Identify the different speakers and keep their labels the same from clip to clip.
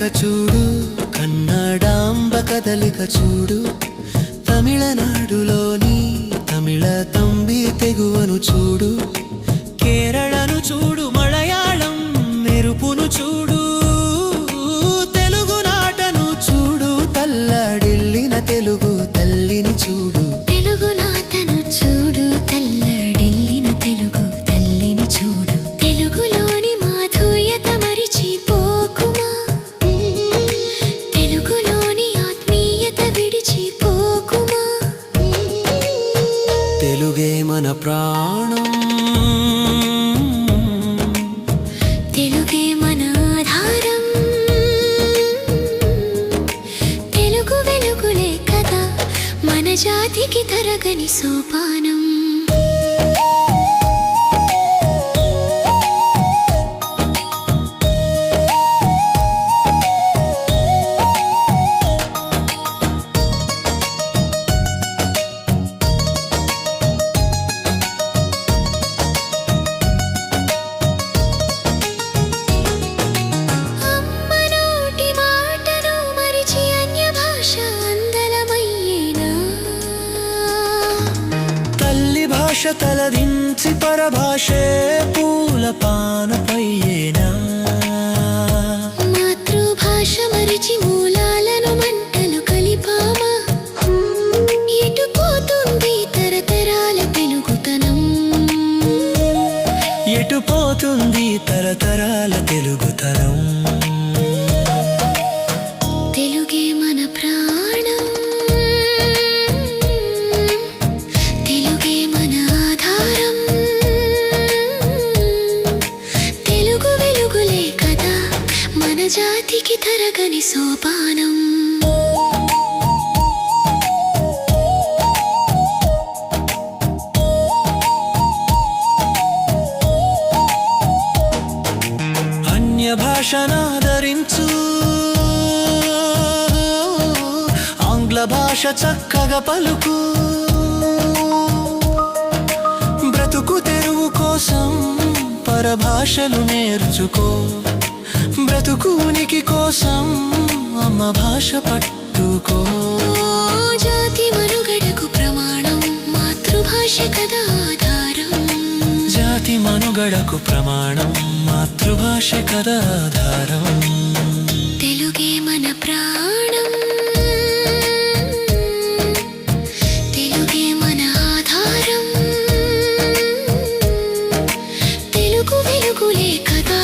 Speaker 1: నడక చూడు, కన్నడాంబ కదలిక చూడు, తమిళనాడులోని తమిళ తంబి తెగువను చూడు, కేరళను చూడు, మలయాళం మెరుపును చూడు, తెలుగు నాటను చూడు, తల్లడిల్లిన తెలుగు తల్లిని చూడు.
Speaker 2: తెలుగు నాటను చూడు, తల్లడిల్లిన తెలుగు తల్లిని చూడు. తెలుగులోని మాధుర్యత మరిచిపోకుమా, తెలుగులోని ఆత్మీయత విడిచిపోకుమా.
Speaker 1: తెలుగే మన ప్రాణం,
Speaker 2: తెలుగే మన ఆధారం. తెలుగు వెలుగులే కదా మన జాతికి తరగని సోపానం.
Speaker 1: భాష తలదించి పరభాషే పూల పానపయ్యేనా,
Speaker 2: మాతృభాష మరిచి మూలాలను మంటలు కలిపామా. ఎటు పోతుంది తరతరాల తెలుగుతనం,
Speaker 1: ఎటు పోతుంది తరతరాల తెలుగుతనం.
Speaker 2: తెలుగే మన ప్రాణం, తెలుగే మన ఆధారం. తెలుగు వెలుగులే కదా మన జాతికి తరగని సోపానం.
Speaker 1: అన్య భాషనాదరించు, ఆంగ్ల భాష చక్కగా పలుకు, బ్రతుకు తెరువు కోసం పరభాషలు నేర్చుకో, బ్రతుకు ఉనికి కోసం అమ్మ భాష పట్టుకో.
Speaker 2: జాతి మనుగడకు ప్రమాణం మాతృభాష కదా ఆధారం.
Speaker 1: జాతి మనుగడకు ప్రమాణం మాతృభాష కదా ఆధారం.
Speaker 2: తెలుగే మన ప్రాణం, తెలుగే మన ఆధారం. తెలుగు వెలుగులే కదా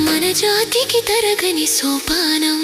Speaker 2: మన జాతికి తరగని సోపానం.